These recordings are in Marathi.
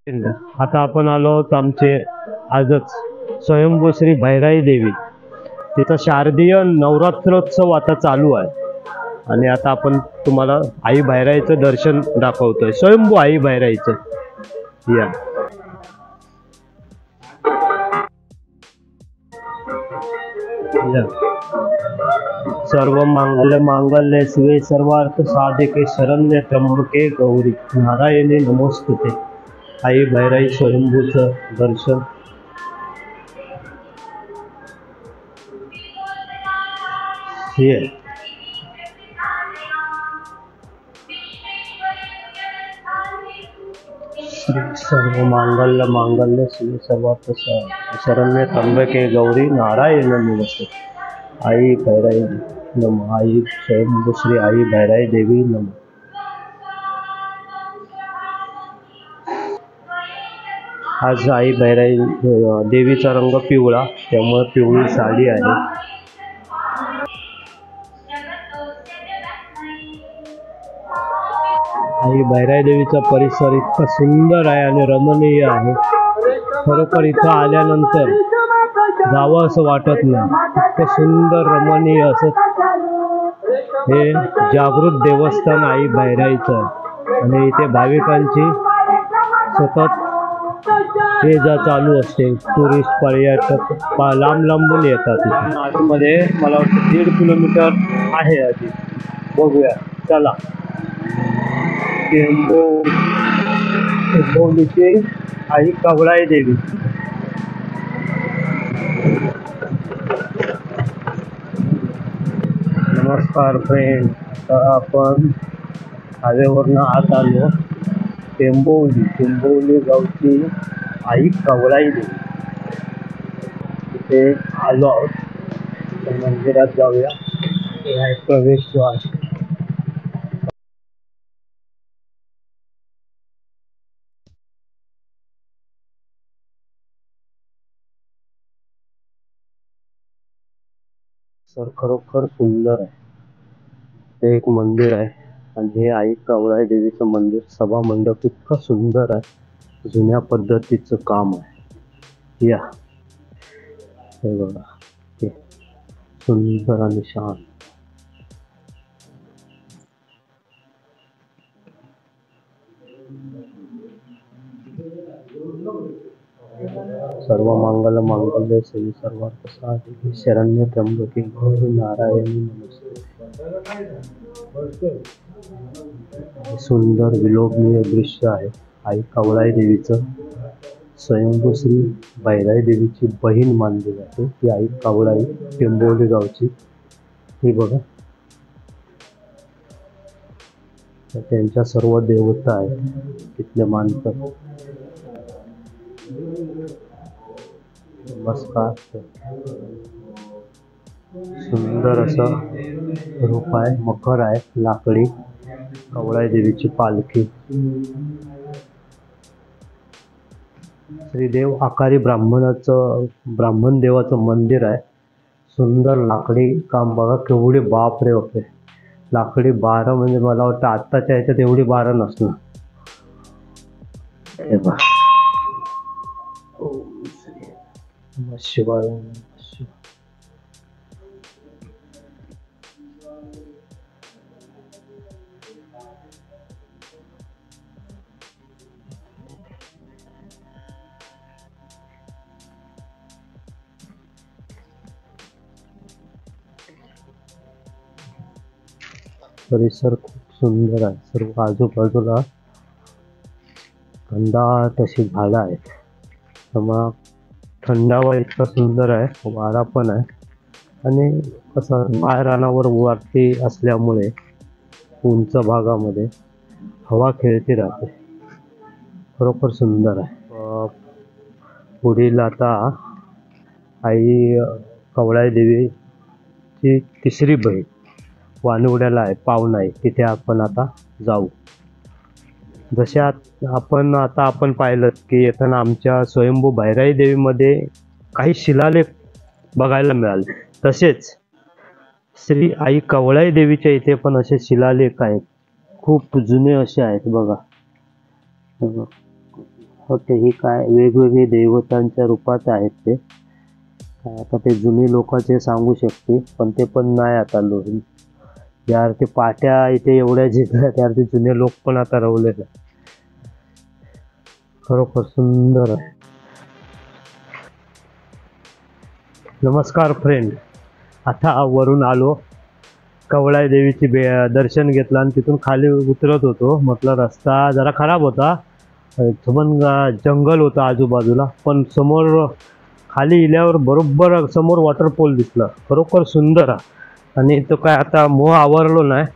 आता आपण आलो आहोत आमचे आजच स्वयंभू श्री भैराई देवी, तिथं शारदीय नवरात्रोत्सव आता चालू आहे आणि आता आपण तुम्हाला आई भैराईचं दर्शन दाखवतोय, स्वयंभू आई भैराईचं. या सर्व मांगल्य शिवे सर्वार्थ साधिके शरण्य त्र्यंबके गौरी नारायणी नमोस्तुते. आई भैराई स्वयंभूचं दर्शन. हे सर्व मांगल्य शिवे सर्वार्थ शरण्य त्र्यंबके गौरी नारायण नमोस्तुते. आई भैराई नमः. आई स्वयंभू श्री आई भैराई देवी नमः. आज आई भैराई देवीचा रंग पिवळा, त्यामुळे पिवळी साडी आहे. आई भैराई देवीचा परिसर इतका सुंदर आहे आणि रमणीय आहे. खरोखर इथं आल्यानंतर जावं असं वाटत नाही, इतकं सुंदर रमणीय असं हे जागृत देवस्थान आई भैराईचं आहे. आणि इथे भाविकांची सतत ये जा चालू असते. टुरिस्ट पर्यटक लांब लांबून येतात. इथे आतमध्ये मला वाटतं 1.5 किलोमीटर आहे आधी. बघूया चला. टेंबोलीची आई कवळाई देवी. नमस्कार फ्रेंड. तर आपण हायवेवरनं आत आलो. टेंबोली गावची आई कवळाई देवी तिथे आलो आहोत. तर मंदिरात जाऊया. प्रवेशद्वार. सर खरोखर सुंदर आहे. ते एक मंदिर आहे आणि हे आई कवळाई देवीचं मंदिर, सभा मंडप इतकं सुंदर आहे. जुन्या पद्धतीचं काम आहे. या हे बघा, ते सुंदर आणि शांत. सर्व मांगल्य शिवे सर्वार्थ साधिके शरण्य त्र्यंबके गौरी नारायणी नमोस्तुते. सुंदर विलोभनीय दृश्य आहे. आई कवळाई देवीचं. स्वयंभू श्री भैराई देवीची बहीण मानली जाते ती आई कवळाई, टेंबोली गावची. ही बघा, त्यांच्या सर्व देवता आहेत तिथले मानतात. नमस्कार. सुंदर असं रूप आहे. मखर आहे लाकडी. कवळाई देवीची पालखी. श्रीदेव आकारी ब्राह्मण देवाचं मंदिर आहे. सुंदर लाकडी काम बघा केवढी. बापरे बापरे, लाकडी बारं म्हणजे मला वाटतं आत्ताच्या ह्याच्यात एवढी बारं नसणार. हे बघा. शिवाय परिसर खूप सुंदर आहे. सर्व आजूबाजूला थंडाट अशी झाडं आहेत. त्यामुळं थंडावा इतका सुंदर आहे. वारा पण आहे आणि कसं रानावर वरती असल्यामुळे उंच भागामध्ये हवा खेळती राहते. खरोखर सुंदर आहे. पुढील आता आई कवळाई देवीची तिसरी बहीण वानुवड्याला आहे, पावनाई. तिथे आपण आता जाऊ. जसे आपण पाहिलं की येताना आमच्या स्वयंभू भैराई देवीमध्ये काही शिलालेख बघायला मिळाले, तसेच श्री आई कवळाई देवीच्या इथे पण असे शिलालेख आहेत. खूप जुने असे आहेत बघा. होते ही काय वेगवेगळे देवतांच्या रूपात आहेत ते काय आता ते जुनी लोकांचे सांगू शकते पण ते पण नाही आता लोक यार ते पाट्या इथे एवढ्या जिंकल्या त्यार ते जुने लोक पण आता रवलेले खरोखर सुंदर आहे. नमस्कार फ्रेंड, आता वरून आलो कवळाई देवीची दर्शन घेतलं आणि तिथून खाली उतरत होतो. म्हटलं रस्ता जरा खराब होता पण जंगल होतं आजूबाजूला पण समोर खाली इल्यावर बरोबर समोर वॉटरफॉल दिसला खरोखर सुंदर आणि तो काय आता मोह आवरलो नाही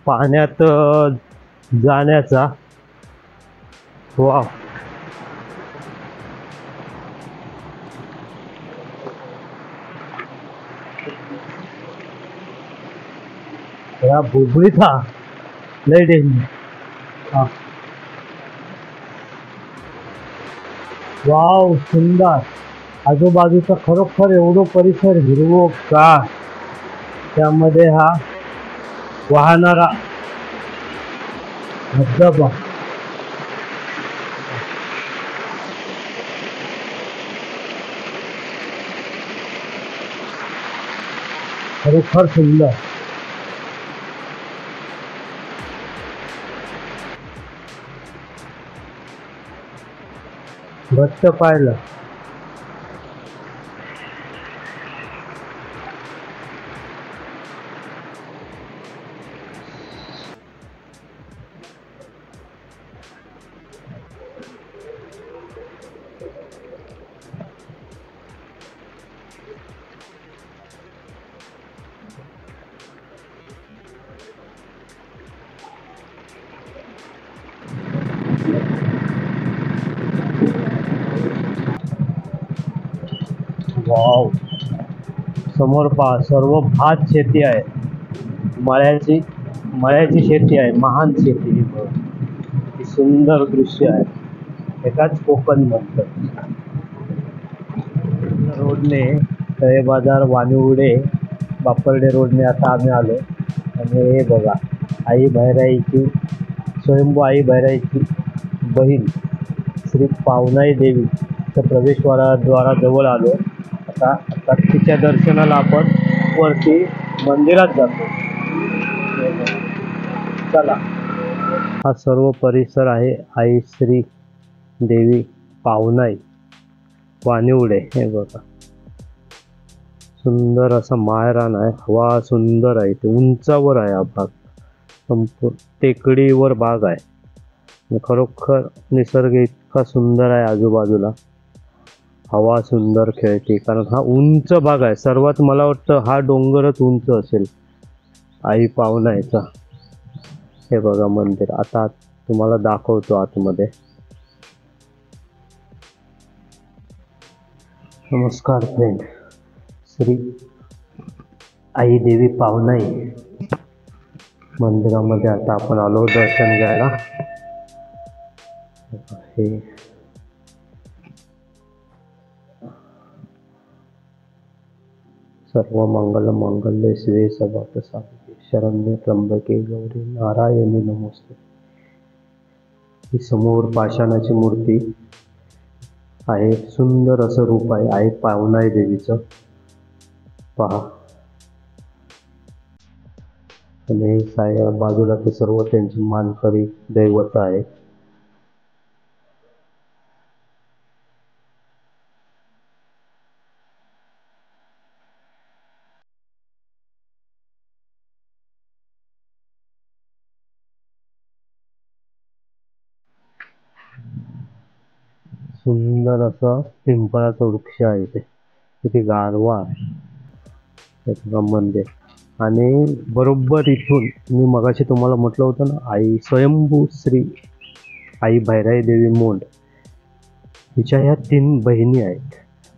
पाण्यात जाण्याचा. वाव या बुबळीचा लय डेंजर. वाव सुंदर आजूबाजूचा खरोखर एवढं परिसर हिरवंगार त्यामध्ये हा वाहणारा धबधबा खरोखर सुंदर. घट्ट पाहिलं वाव समोर पहा सर्व भात शेती आहे मळ्याची शेती आहे महान शेती ही सुंदर दृश्य आहे एकाच कोकण म्हणतात. रोडने तळे बाजार वानिवडे बापरडे रोडने आता आम्ही आलो आणि हे बघा आई भैराईची स्वयंभू आई भैराईची बहीण श्री पावनाई देवीच्या प्रवेशद्वाराजवळ आलो. आता तिच्या दर्शनाला आपण वरती मंदिरात जातो. चला हा सर्व परिसर आहे आई श्री देवी पावनाई वानिवडे. हे बघा सुंदर असा माळरान आहे हवा सुंदर आहे ते उंचावर आहे हा भाग संपूर्ण टेकडीवर भाग आहे खरोखर निसर्ग इतका सुंदर आहे आजूबाजूला हवा सुंदर खेळते कारण हा उंच भाग आहे सर्वात मला वाटतं हा डोंगरच उंच असेल आई पावनाईचा. हे बघा मंदिर आता तुम्हाला दाखवतो आतमध्ये. नमस्कार फ्रेंड, श्री आई देवी पावनाई मंदिरामध्ये आता आपण आलो दर्शन घ्यायला. हे सर्व मंगल मंगल्ये शिवे सर्वार्थ साधिके शरण्ये त्र्यंबके गौरी नारायणी नमोस्तुते. ही समोर पाषाणाची मूर्ती आहे सुंदर असं रूप आहे आई पावनाई देवीचं पहा आणि साया बाजूला ते सर्व त्यांची मानकरी दैवत आहे. सुंदर असं पिंपळाचं वृक्ष आहे तिथे गारवा आहे मंदिर आणि बरोबर इथून मी मगाशी तुम्हाला म्हटलं होतं ना आई स्वयंभू श्री आई भैराई देवी मोंड हिच्या ह्या 3 बहिणी आहेत.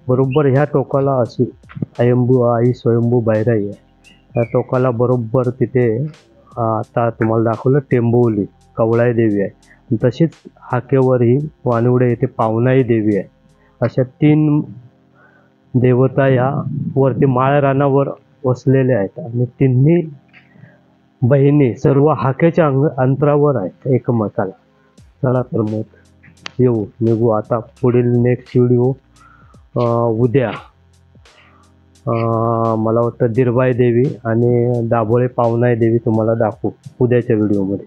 बरोबर ह्या टोकाला अशी आई स्वयंभू भैराई आहे त्या टोकाला बरोबर तिथे आता तुम्हाला दाखवलं टेंबोवली कवळाई देवी आहे तशीच हाकेवर ही वानिवडे येथे पावनाई देवी आहे. अशा 3 देवता या वरती माळरानावर वसलेल्या आहेत आणि तिन्ही बहिणी सर्व हाकेच्या अंतरावर आहेत एकमेकाला. चला तर मग निघू आता पुढील नेक्स्ट व्हिडिओ उद्या मला वाटतं दिरबाई देवी आणि दाभोळे पावनाई देवी तुम्हाला दाखवू उद्याच्या व्हिडिओमध्ये.